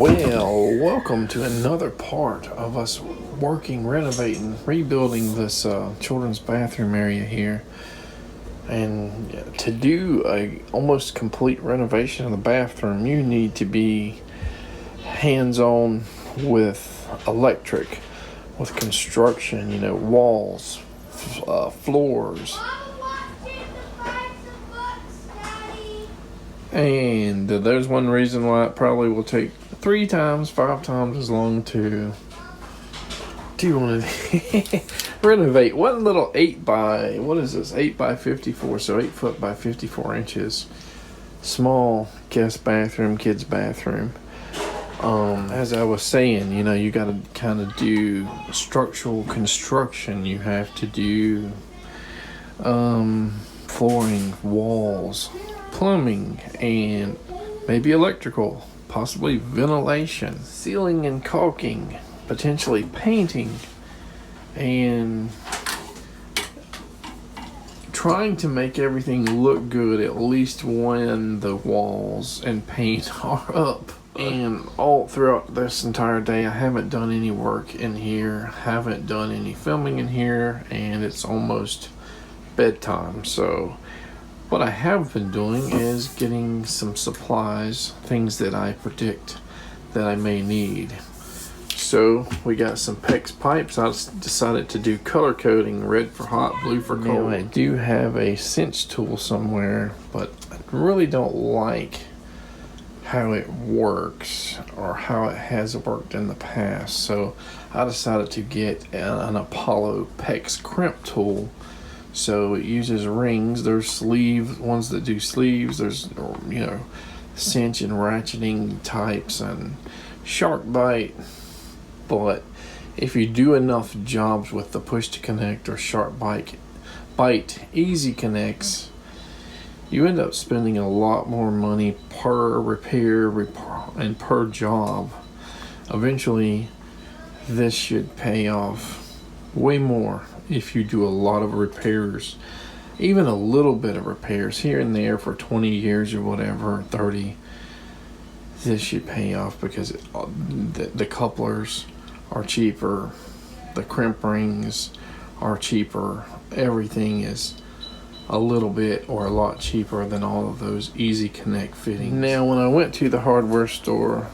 Well, welcome to another part of us working, renovating, rebuilding this children's bathroom area here. And to do a almost complete renovation of the bathroom, you need to be hands-on with electric, with construction, walls, floors. And there's one reason why it probably will take 3 times, 5 times as long to renovate one little 8 by 54, so 8 foot by 54 inches small guest bathroom, kids bathroom. As I was saying, you got to kind of do structural construction. You have to do flooring, walls, plumbing, and maybe electrical, possibly ventilation, sealing and caulking, potentially painting, and trying to make everything look good at least when the walls and paint are up. And all throughout this entire day, I haven't done any work in here, haven't done any filming in here, and it's almost bedtime. So what I have been doing is getting some supplies, things that I predict that I may need. So we got some PEX pipes. I decided to do color coding, red for hot, blue for cold. Now, I do have a cinch tool somewhere, but I really don't like how it works or how it has worked in the past. So I decided to get an Apollo PEX crimp tool. So it uses rings. There's ones that do sleeves. There's cinch and ratcheting types and shark bite. But if you do enough jobs with the push to connect or shark bite easy connects, you end up spending a lot more money per repair and per job. Eventually, this should pay off way more if you do a lot of repairs, even a little bit of repairs here and there for 20 years or whatever, 30. This should pay off because the couplers are cheaper, the crimp rings are cheaper, everything is a little bit or a lot cheaper than all of those easy connect fittings. Now, when I went to the hardware store,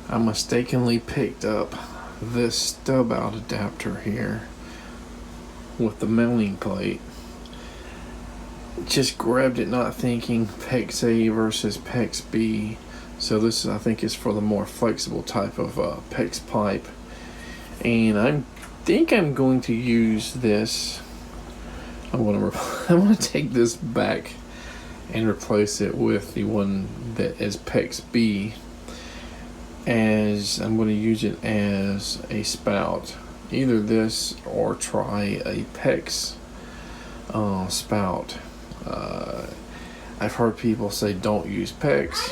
I mistakenly picked up this stub out adapter here with the mounting plate. Just grabbed it not thinking PEX A versus PEX B. So this I think is for the more flexible type of PEX pipe. And I think I'm going to use this. I'm going to take this back and replace it with the one that is PEX B, as I'm going to use it as a spout. Either this or try a PEX spout. I've heard people say don't use PEX.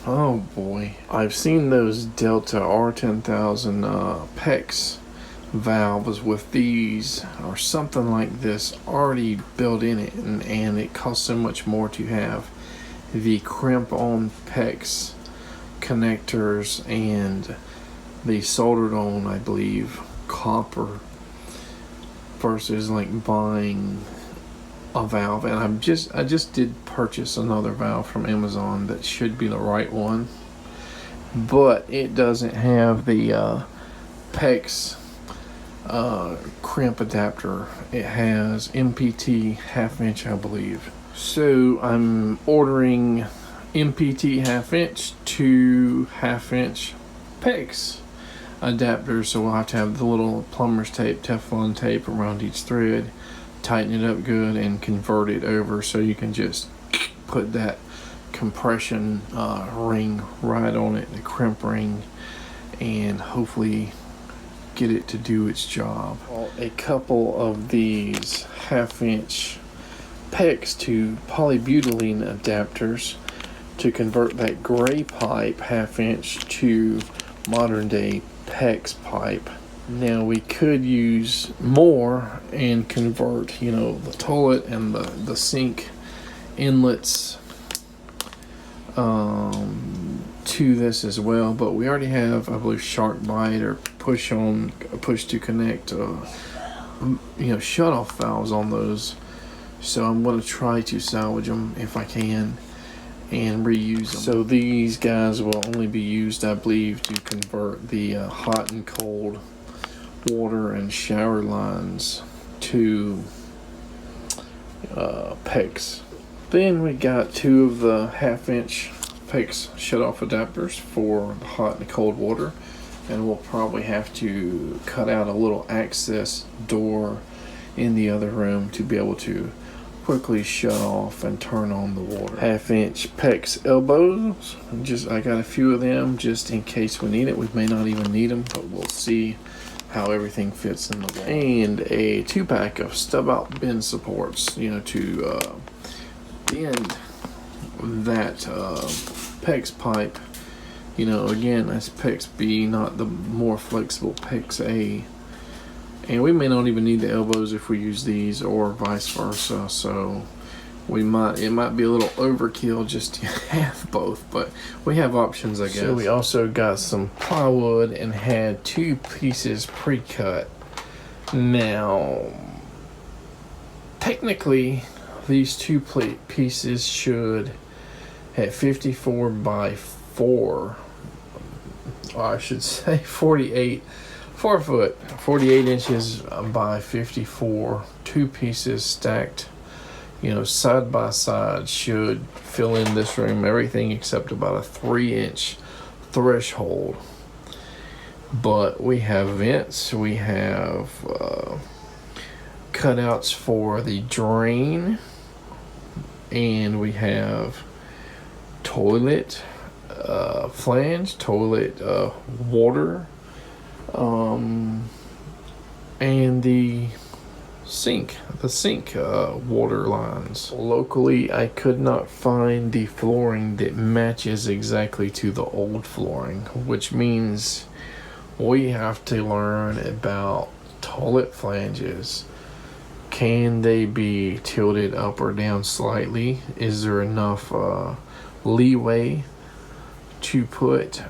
Oh boy. I've seen those Delta R10000 PEX valves with these or something like this already built in it, and it costs so much more to have the crimp on PEX connectors and the soldered on, I believe, copper, versus like buying a valve. And I just did purchase another valve from Amazon that should be the right one, but it doesn't have the PEX crimp adapter. It has MPT 1/2 inch, I believe. So I'm ordering MPT 1/2 inch to 1/2 inch PEX adapters. So we'll have to have the little plumber's tape, Teflon tape around each thread, tighten it up good, and convert it over so you can just put that compression ring right on it, the crimp ring, and hopefully get it to do its job. A couple of these 1/2 inch PEX to polybutylene adapters to convert that gray pipe 1/2 inch to modern day PEX pipe. Now we could use more and convert, the toilet and the sink inlets to this as well, but we already have, I believe, shark bite or push to connect shut off valves on those. So I'm going to try to salvage them if I can and reuse them. So these guys will only be used, I believe, to convert the hot and cold water and shower lines to PEX. Then we got 2 of the 1/2-inch PEX shut-off adapters for the hot and cold water, and we'll probably have to cut out a little access door in the other room to be able to quickly shut off and turn on the water. 1/2-inch PEX elbows. I got a few of them just in case we need it. We may not even need them, but we'll see how everything fits in the wall. And a 2-pack of stub-out bend supports, to bend that PEX pipe. Again, that's PEX B, not the more flexible PEX A. And we may not even need the elbows if we use these, or vice versa. So it might be a little overkill just to have both, but we have options, I guess. So we also got some plywood and had 2 pieces pre-cut. Now, technically, these 2 pieces should have 54 by 4, or I should say 4 foot, 48 inches by 54. 2 pieces stacked, side by side, should fill in this room, everything except about a 3-inch threshold. But we have vents, we have cutouts for the drain, and we have toilet, flange, toilet, water, and the sink water lines. Locally, I could not find the flooring that matches exactly to the old flooring, which means we have to learn about toilet flanges. Can they be tilted up or down slightly? Is there enough leeway to put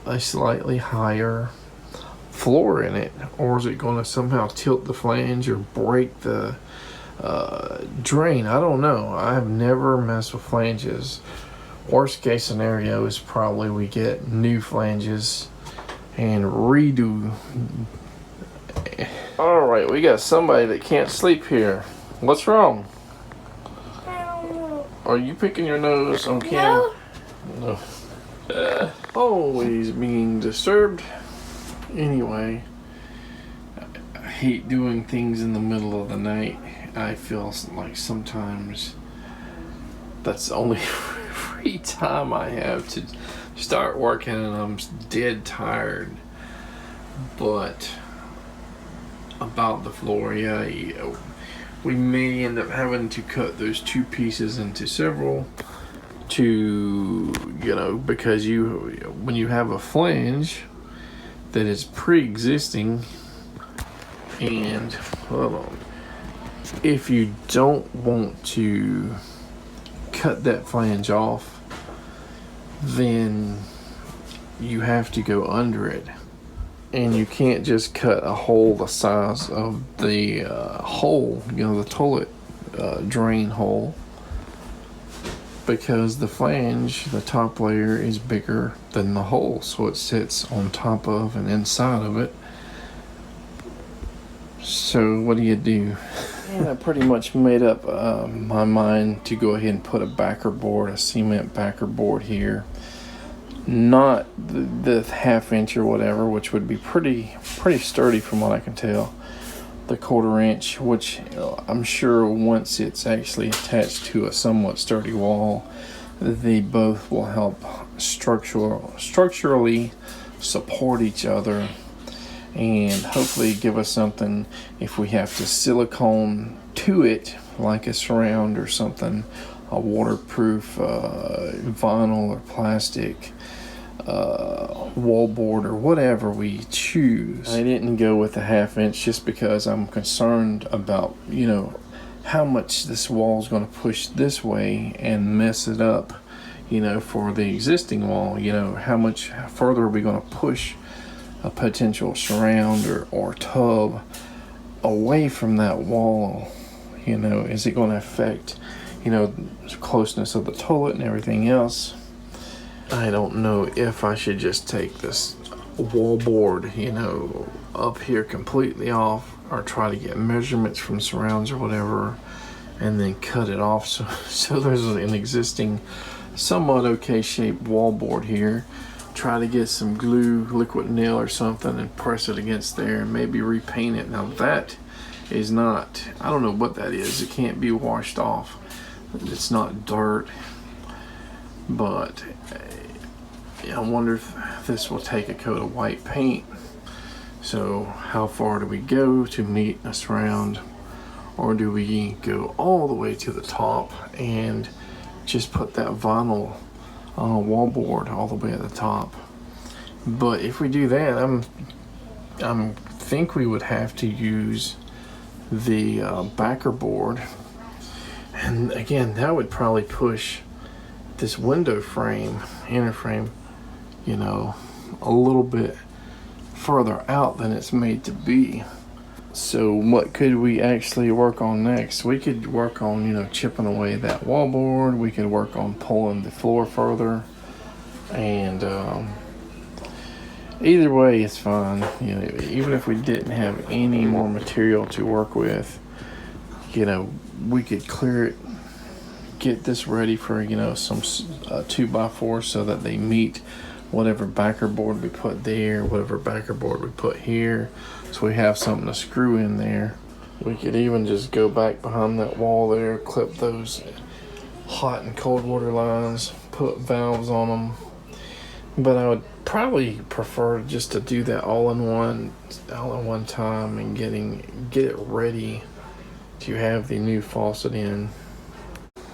a slightly higher floor in it, or is it going to somehow tilt the flange or break the drain? I don't know. I've never messed with flanges. Worst case scenario is probably we get new flanges and redo. All right, we got somebody that can't sleep here. What's wrong? I don't know. Are you picking your nose on camera? No. Always being disturbed. Anyway, I hate doing things in the middle of the night. I feel like sometimes that's the only free time I have to start working, and I'm dead tired. But about the floor, yeah, we may end up having to cut those 2 pieces into several to, because when you have a flange that is pre-existing, and hold on, if you don't want to cut that flange off, then you have to go under it, and you can't just cut a hole the size of the hole, the toilet drain hole, because the flange, the top layer, is bigger than the hole, so it sits on top of and inside of it. So what do? And I pretty much made up my mind to go ahead and put a backer board, a cement backer board here. Not the 1/2-inch or whatever, which would be pretty sturdy from what I can tell. The 1/4 inch, which I'm sure once it's actually attached to a somewhat sturdy wall, they both will help structurally support each other, and hopefully give us something if we have to silicone to it, like a surround or something, a waterproof vinyl or plastic wallboard or whatever we choose. I didn't go with a 1/2-inch just because I'm concerned about how much this wall is going to push this way and mess it up, you know, for the existing wall. You know, how much further are we going to push a potential surround or tub away from that wall? You know, is it going to affect, you know, closeness of the toilet and everything else? I don't know if I should just take this wallboard, you know, up here completely off, or try to get measurements from surrounds or whatever and then cut it off so there's an existing somewhat okay shaped wallboard here. Try to get some glue, liquid nail or something, and press it against there and maybe repaint it. Now that is not, I don't know what that is. It can't be washed off. It's not dirt, but I wonder if this will take a coat of white paint. So how far do we go to meet a surround, or do we go all the way to the top and just put that vinyl wallboard all the way at the top? But if we do that, I think we would have to use the backer board, and again that would probably push this window frame, inner frame, you know, a little bit further out than it's made to be. So what could we actually work on next? We could work on, you know, chipping away that wallboard. We could work on pulling the floor further, and either way it's fine. You know, even if we didn't have any more material to work with, you know, we could clear it, get this ready for, you know, some 2x4 so that they meet whatever backer board we put there, whatever backer board we put here, so we have something to screw in there. We could even just go back behind that wall there, clip those hot and cold water lines, put valves on them. But I would probably prefer just to do that all in one time and get it ready to have the new faucet in.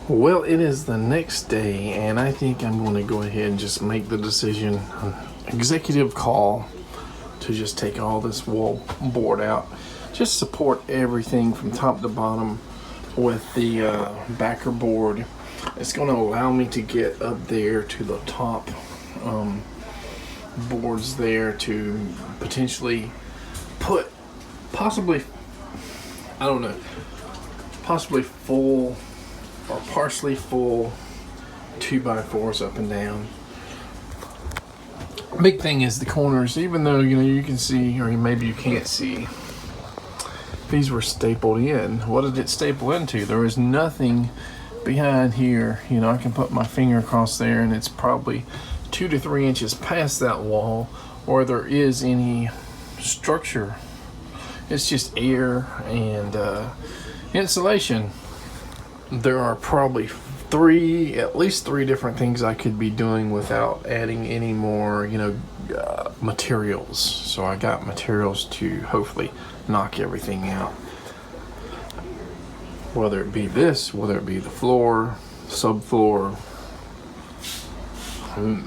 Well, it is the next day, and I think I'm going to go ahead and just make the decision, executive call, to just take all this wall board out. Just support everything from top to bottom with the backer board. It's going to allow me to get up there to the top boards there to potentially put possibly full or partially full 2x4s up and down. Big thing is the corners, even though, you know, you can see, or maybe you can't see, these were stapled in. What did it staple into? There is nothing behind here. You know, I can put my finger across there and it's probably 2 to 3 inches past that wall, or there is any structure. It's just air and insulation. There are probably at least three different things I could be doing without adding any more, you know, materials. So I got materials to hopefully knock everything out. Whether it be this, whether it be the floor, subfloor.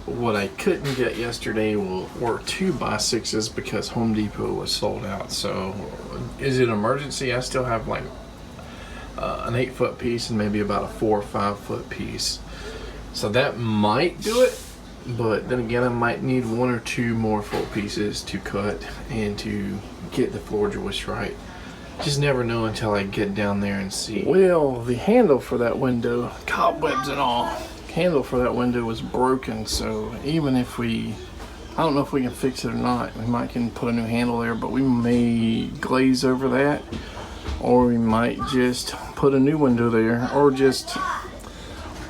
What I couldn't get yesterday were 2x6s because Home Depot was sold out. So is it an emergency? I still have like an 8-foot piece and maybe about a 4 or 5 foot piece, so that might do it. But then again, I might need 1 or 2 more full pieces to cut and to get the floor joist right. Just never know until I get down there and see. Well, the handle for that window, cobwebs and all, handle for that window was broken. So even if I don't know if we can fix it or not. We might can put a new handle there, but we may glaze over that, or we might just put a new window there, or just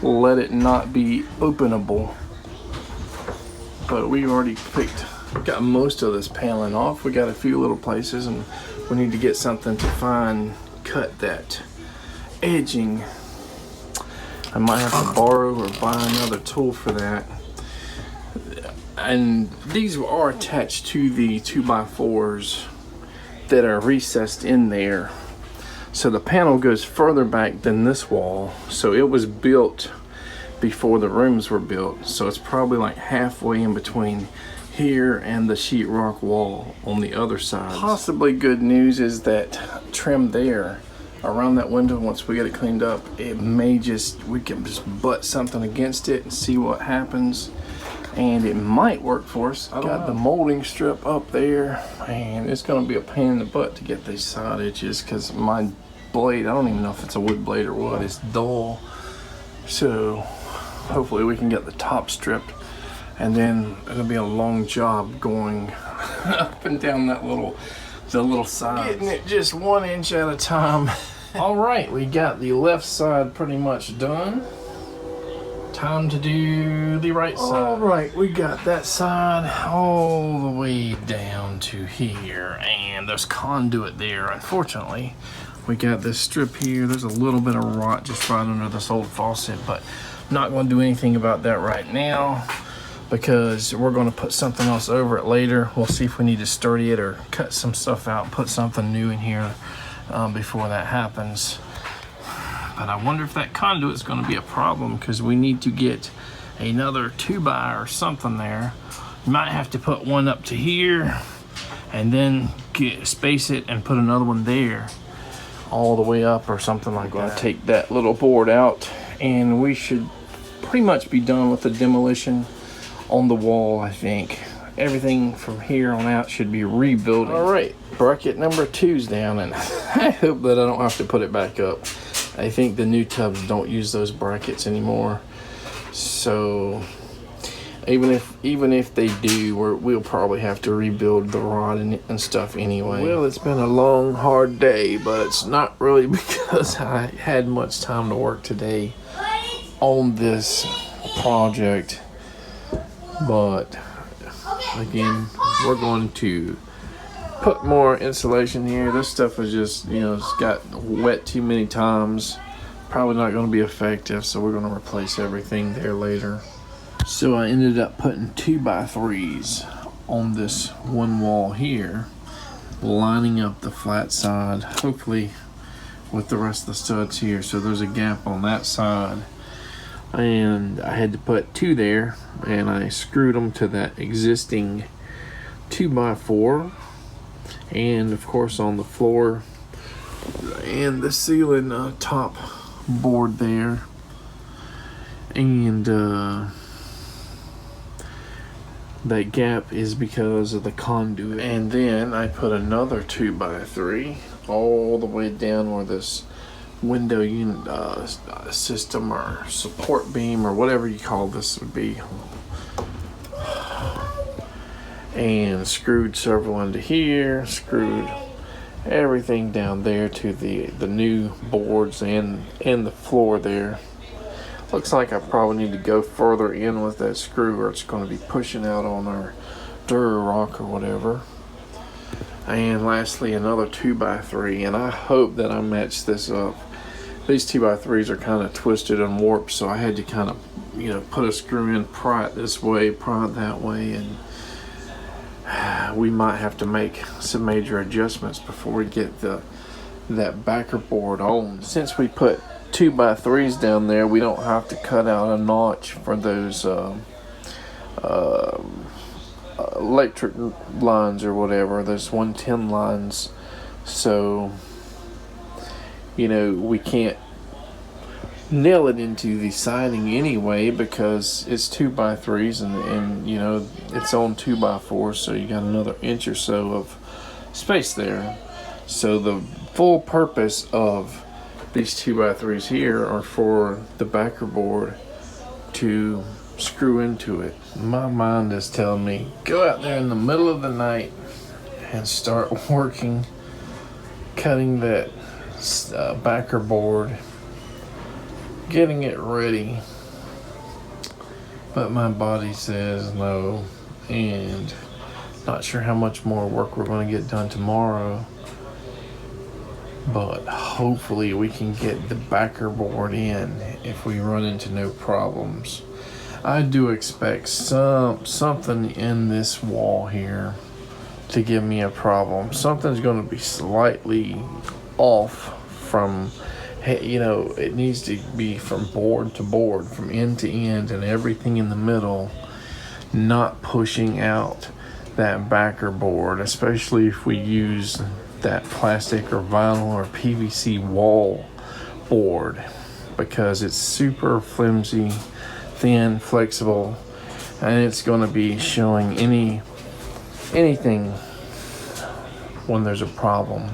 let it not be openable. But we already got most of this paneling off. We got a few little places, and we need to get something to cut that edging. I might have to borrow or buy another tool for that. And these are attached to the 2x4s that are recessed in there. So the panel goes further back than this wall. So it was built before the rooms were built. So it's probably like halfway in between here and the sheetrock wall on the other side. Possibly good news is that trim there around that window. Once we get it cleaned up, we can just butt something against it and see what happens. And it might work for us. I got the molding strip up there, and it's gonna be a pain in the butt to get these side edges because my blade, I don't even know if it's a wood blade or what, it's dull. So hopefully we can get the top stripped, and then it'll be a long job going up and down the little side. Getting it just 1 inch at a time. All right, we got the left side pretty much done. Time to do the right side. All right, we got that side all the way down to here, and there's conduit there. Unfortunately, we got this strip here. There's a little bit of rot just right under this old faucet, but I'm not going to do anything about that right now because we're going to put something else over it later. We'll see if we need to sturdy it or cut some stuff out, put something new in here before that happens. But I wonder if that conduit is going to be a problem because we need to get another 2x or something there. You might have to put one up to here and then space it and put another one there all the way up or something like that. I'm going to take that little board out, and we should pretty much be done with the demolition on the wall. I think everything from here on out should be rebuilding. All right, bracket number 2's down, and I hope that I don't have to put it back up. I think the new tubs don't use those brackets anymore, so even if they do, we'll probably have to rebuild the rod and stuff anyway. Well, it's been a long, hard day, but it's not really because I had much time to work today on this project. But again, we're going to put more insulation here. This stuff is just, it's got wet too many times. Probably not going to be effective, so we're going to replace everything there later. So I ended up putting 2x3s on this one wall here, lining up the flat side, hopefully with the rest of the studs here. So there's a gap on that side, and I had to put 2 there, and I screwed them to that existing 2x4. And of course on the floor and the ceiling top board there, and that gap is because of the conduit. And then I put another 2x3 all the way down where this window unit system or support beam or whatever you call this would be, and screwed several into here, screwed everything down there to the new boards and the floor there. Looks like I probably need to go further in with that screw, or it's going to be pushing out on our Durarock or whatever. And lastly, another 2x3, and I hope that I match this up. These 2x3s are kind of twisted and warped, so I had to kind of put a screw in, pry it this way, pry it that way, and we might have to make some major adjustments before we get that backer board on. Since we put 2x3s down there, we don't have to cut out a notch for those electric lines or whatever, those 110 lines. So we can't nail it into the siding anyway because it's 2x3s and it's on 2x4, so you got another inch or so of space there. So the full purpose of these 2x3s here are for the backer board to screw into it. My mind is telling me go out there in the middle of the night and start working, cutting that backer board, getting it ready, but my body says no, and not sure how much more work we're going to get done tomorrow, but hopefully we can get the backer board in if we run into no problems. I do expect something in this wall here to give me a problem. Something's going to be slightly off from, it needs to be from board to board, from end to end, and everything in the middle not pushing out that backer board, especially if we use that plastic or vinyl or PVC wall board because it's super flimsy, thin, flexible, and it's going to be showing anything when there's a problem.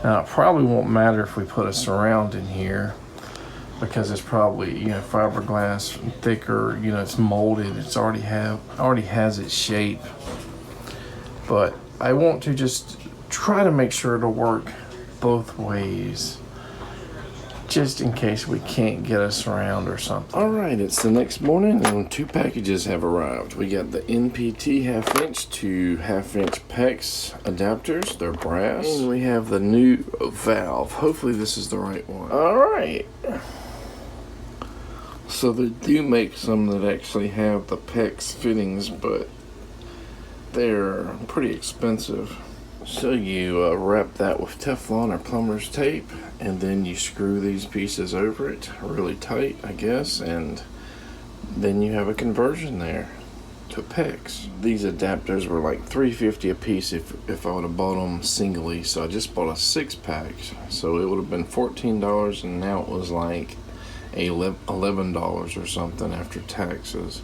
Now it probably won't matter if we put a surround in here because it's probably, you know, fiberglass, thicker, you know, it's molded, it's already has its shape. But I want to just try to make sure it'll work both ways, just in case we can't get a surround or something. All right, it's the next morning and 2 packages have arrived. We got the NPT 1/2 inch to 1/2 inch PEX adapters. They're brass. And we have the new valve. Hopefully this is the right one. All right. So they do make some that actually have the PEX fittings, but they're pretty expensive. So you wrap that with Teflon or plumber's tape, and then you screw these pieces over it really tight, I guess, and then you have a conversion there to PEX. These adapters were like $3.50 a piece if I would have bought them singly, so I just bought a 6-pack. So it would have been $14, and now it was like $11 or something after taxes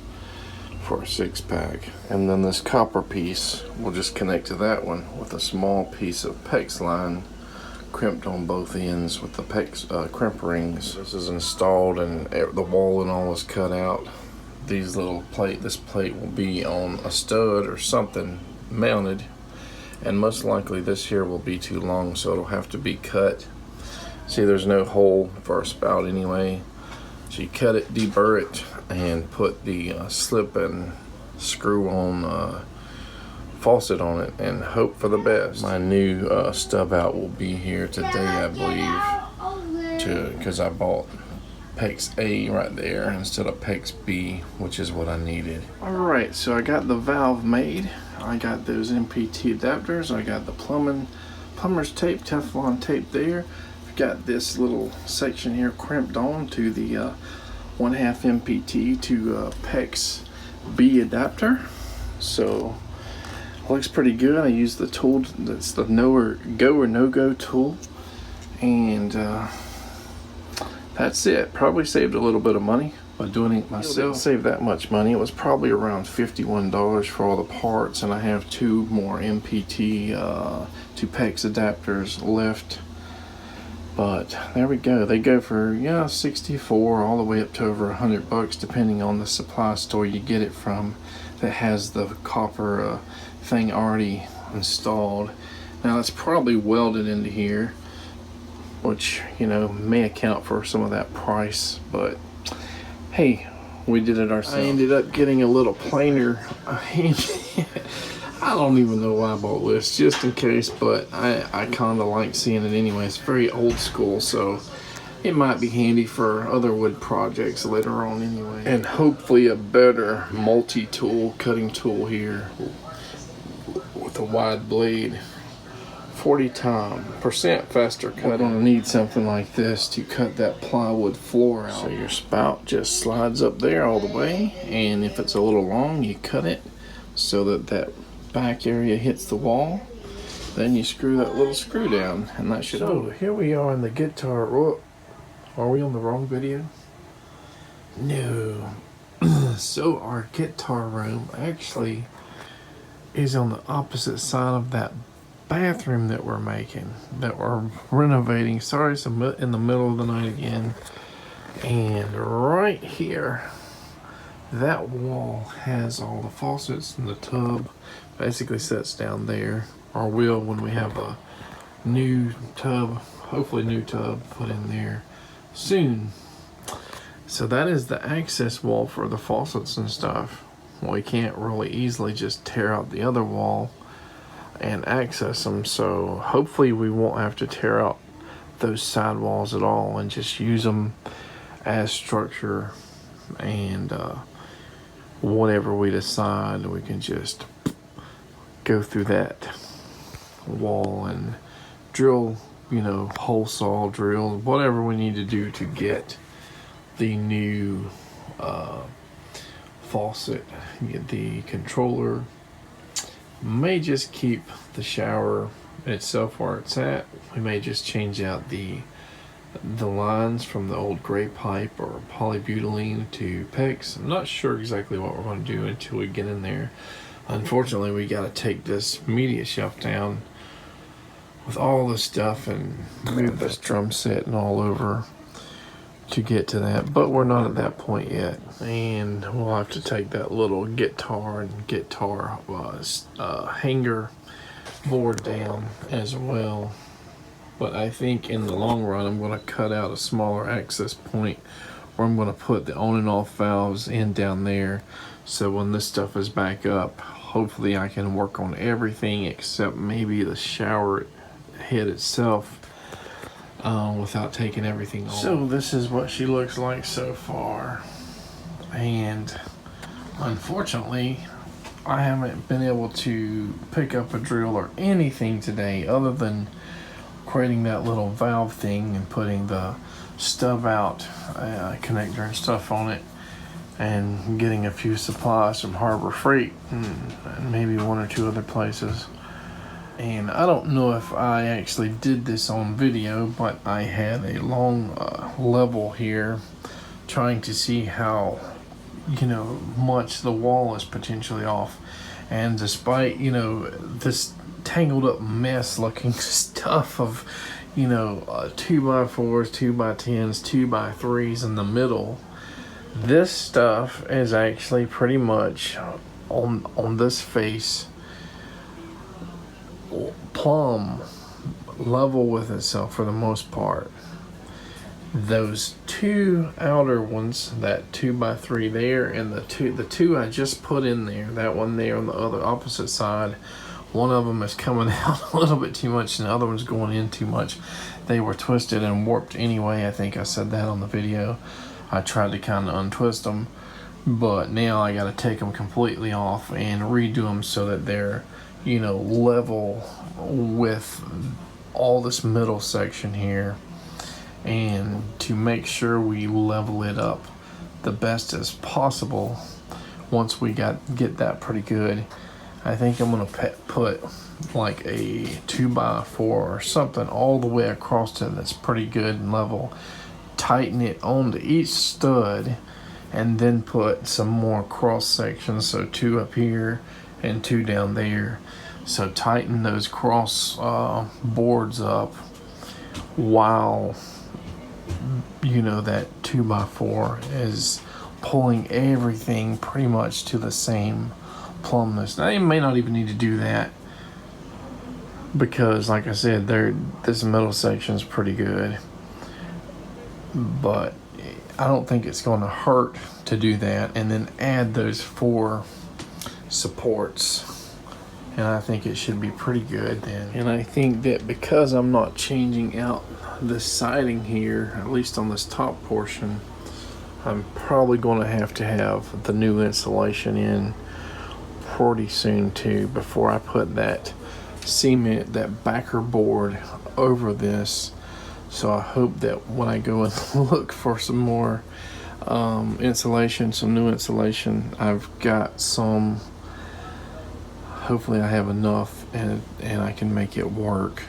for a 6-pack. And then this copper piece will just connect to that one with a small piece of PEX line crimped on both ends with the PEX crimp rings. This is installed and the wall and all is cut out. This plate will be on a stud or something mounted, and most likely this here will be too long, so it'll have to be cut. See, there's no hole for a spout anyway. So you cut it, deburr it, and put the slip and screw on faucet on it and hope for the best. My new stub out will be here today, I believe, because I bought PEX A right there instead of PEX B, which is what I needed. Alright, so I got the valve made. I got those MPT adapters. I got the plumber's tape, Teflon tape there. Got this little section here crimped on to the 1/2 MPT to PEX B adapter. So looks pretty good. I used the tool that's the go or no go tool, and that's it. Probably saved a little bit of money by doing it myself. Didn't save that much money. It was probably around $51 for all the parts, and I have 2 more MPT to PEX adapters left. But there we go. They go for, yeah, 64 all the way up to over $100 depending on the supply store you get it from that has the copper thing already installed. Now it's probably welded into here, which, you know, may account for some of that price, but hey, we did it ourselves. I ended up getting a little planer. I don't even know why I bought this, just in case, but I kind of like seeing it anyway. It's very old school, so it might be handy for other wood projects later on anyway. And hopefully a better multi-tool cutting tool here with a wide blade. 40% faster cut. We're gonna need something like this to cut that plywood floor out. So your spout just slides up there all the way, and if it's a little long, you cut it so that back area hits the wall. Then you screw that little screw down, and that should hold it. Here we are in the guitar. Whoa. Are we on the wrong video? No. So our guitar room actually is on the opposite side of that bathroom that we're making, that we're renovating. Sorry, it's in the middle of the night again. And right here, that wall has all the faucets, and the tub basically sets down there, or will when we have a new tub, hopefully new tub put in there soon. So that is the access wall for the faucets and stuff. We can't really easily just tear out the other wall and access them, so hopefully we won't have to tear out those side walls at all and just use them as structure, and whatever we decide, we can just go through that wall and drill, you know, hole saw drill, whatever we need to do to get the new faucet, get the controller. May just keep the shower itself where it's at. We may just change out the lines from the old gray pipe or polybutylene to PEX. I'm not sure exactly what we're going to do until we get in there. Unfortunately, we got to take this media shelf down with all this stuff and move this drum set and all over to get to that, but we're not at that point yet, and we'll have to take that little guitar hanger board down as well. But I think in the long run I'm going to cut out a smaller access point where I'm going to put the on and off valves in down there, so when this stuff is back up, hopefully I can work on everything except maybe the shower head itself without taking everything off. So this is what she looks like so far, and unfortunately I haven't been able to pick up a drill or anything today other than creating that little valve thing and putting the stub out connector and stuff on it, and getting a few supplies from Harbor Freight and maybe one or two other places. And I don't know if I actually did this on video, but I had a long level here trying to see how, much the wall is potentially off. And despite, this tangled up mess looking stuff of, 2x4s, 2x10s, 2x3s in the middle, this stuff is actually pretty much on this face plumb level with itself for the most part. Those two outer ones, that 2x3 there and the two I just put in there, that one there on the other opposite side, one of them is coming out a little bit too much and the other one's going in too much. They were twisted and warped anyway. I think I said that on the video. I tried to kind of untwist them, but now I got to take them completely off and redo them so that they're level with all this middle section here, and to make sure we level it up the best as possible. Once we get that pretty good, I think I'm gonna put like a 2x4 or something all the way across it that's pretty good and level, tighten it onto each stud, and then put some more cross sections, so 2 up here and 2 down there. So tighten those cross boards up while that 2x4 is pulling everything pretty much to the same plumbness. Now you may not even need to do that because, like I said, this middle section is pretty good, but I don't think it's going to hurt to do that and then add those 4 supports. And I think it should be pretty good then. And I think that because I'm not changing out the siding here, at least on this top portion, I'm probably going to have the new insulation in pretty soon too, before I put that cement, that backer board over this. So I hope that when I go and look for some more insulation, some new insulation, I've got some. Hopefully I have enough and I can make it work.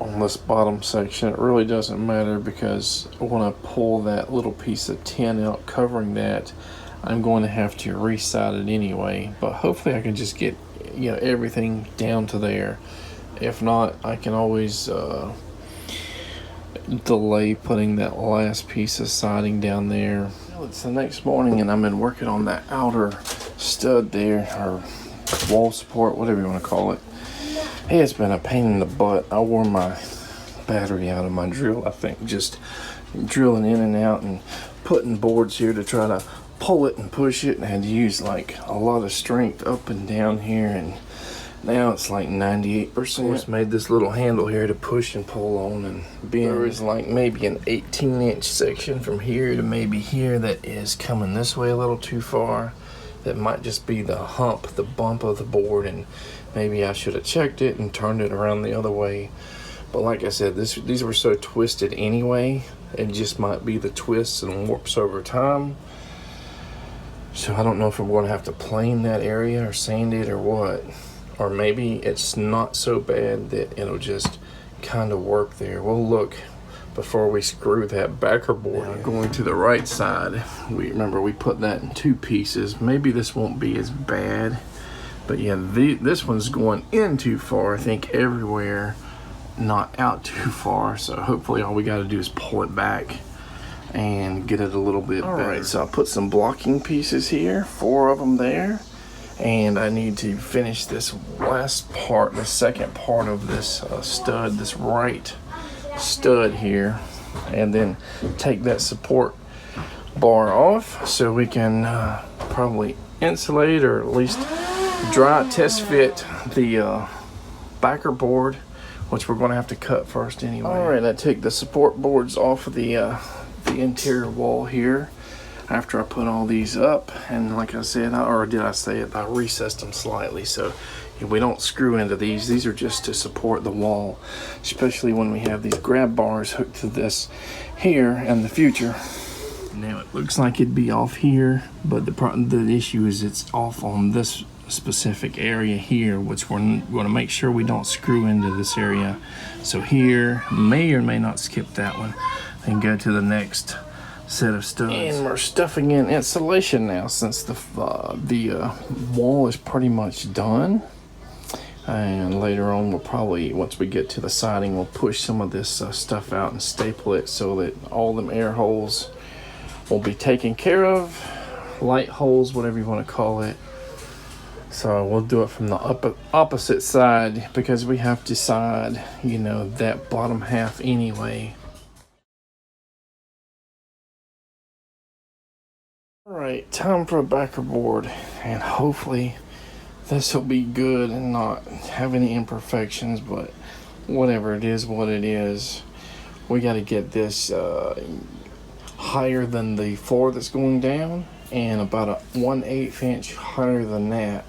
On this bottom section, it really doesn't matter because when I pull that little piece of tin out covering that, I'm going to have to re-side it anyway. But hopefully I can just get everything down to there. If not, I can always delay putting that last piece of siding down there. Well, it's the next morning and I've been working on that outer stud there, or wall support, whatever you want to call it. Hey, it's been a pain in the butt. I wore my battery out of my drill, I think, just drilling in and out and putting boards here to try to pull it and push it, and I had to use like a lot of strength up and down here, and now it's like 98%. Just made this little handle here to push and pull on, and there is like maybe an 18-inch section from here to maybe here that is coming this way a little too far. That might just be the hump, the bump of the board, and maybe I should have checked it and turned it around the other way. But like I said, these were so twisted anyway, it just might be the twists and warps over time. So I don't know if I'm going to have to plane that area or sand it or what. or maybe it's not so bad that it'll just kind of work there. We'll look before we screw that backer board in. Going to the right side, we put that in 2 pieces. Maybe this won't be as bad, but yeah, this one's going in too far, I think, everywhere, not out too far. So hopefully all we got to do is pull it back and get it a little bit better. All right, so I put some blocking pieces here, 4 of them there, and I need to finish this last part, the second part of this stud, this right stud here, and then take that support bar off so we can probably insulate, or at least dry test fit the backer board, which we're going to have to cut first anyway. All right, I take the support boards off of the interior wall here after I put all these up, and like I said, or did I say it, I recessed them slightly so we don't screw into these. These are just to support the wall, especially when we have these grab bars hooked to this here in the future. Now it looks like it'd be off here, but the issue is it's off on this specific area here, which we're going to make sure we don't screw into this area. So here, may or may not skip that one and go to the next set of studs. And we're stuffing in insulation now, since the wall is pretty much done. And later on, we'll probably, once we get to the siding, we'll push some of this stuff out and staple it so that all them air holes will be taken care of. Light holes, whatever you want to call it. So we'll do it from the opposite side, because we have to side, you know, that bottom half anyway. Alright, time for a backer board, and hopefully this will be good and not have any imperfections, but whatever it is, what it is. We got to get this higher than the floor that's going down, and about a 1/8 inch higher than that.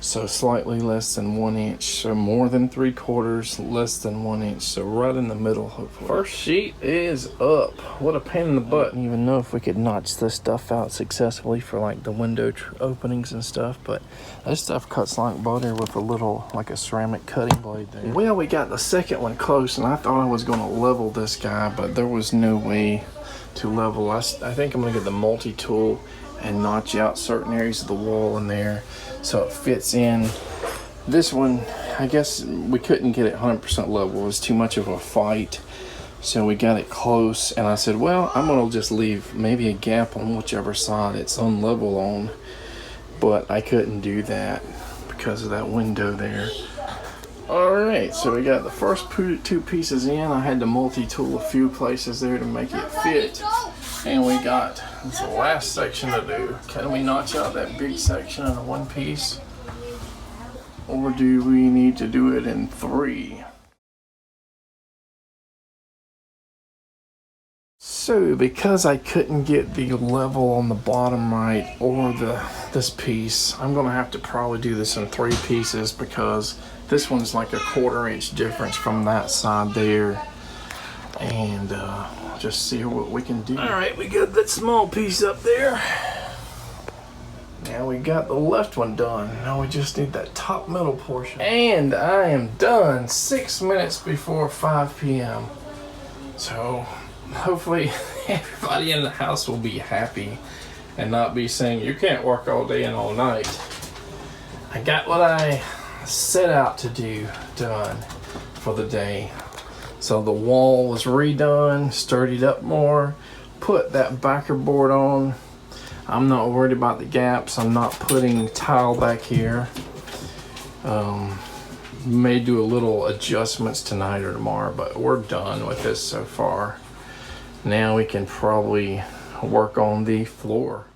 So slightly less than 1 inch, so more than 3/4, less than 1 inch, so right in the middle, hopefully. First sheet is up. What a pain in the butt. I don't even know if we could notch this stuff out successfully for like the window openings and stuff, but this stuff cuts like butter with a little, like a ceramic cutting blade there. Well, we got the second one close, and I thought I was going to level this guy, but there was no way to level. I think I'm going to get the multi-tool and notch out certain areas of the wall in there so it fits in. This one, I guess we couldn't get it 100% level. It was too much of a fight, so we got it close, and I said, well, I'm gonna just leave maybe a gap on whichever side it's unlevel on, but I couldn't do that because of that window there. All right, so we got the first 2 pieces in. I had to multi-tool a few places there to make it fit. And we got the last section to do. Can we notch out that big section in 1 piece? Or do we need to do it in 3? So because I couldn't get the level on the bottom right or this piece, I'm gonna have to probably do this in 3 pieces, because this one's like a 1/4 inch difference from that side there. And just see what we can do. All right, we got that small piece up there. Now we got the left one done. Now we just need that top middle portion. And I am done 6 minutes before 5 p.m. So hopefully everybody in the house will be happy and not be saying, you can't work all day and all night. I got what I set out to do done for the day. So the wall was redone, sturdied up more, put that backer board on. I'm not worried about the gaps. I'm not putting tile back here. May do a little adjustments tonight or tomorrow, but we're done with this so far. Now we can probably work on the floor.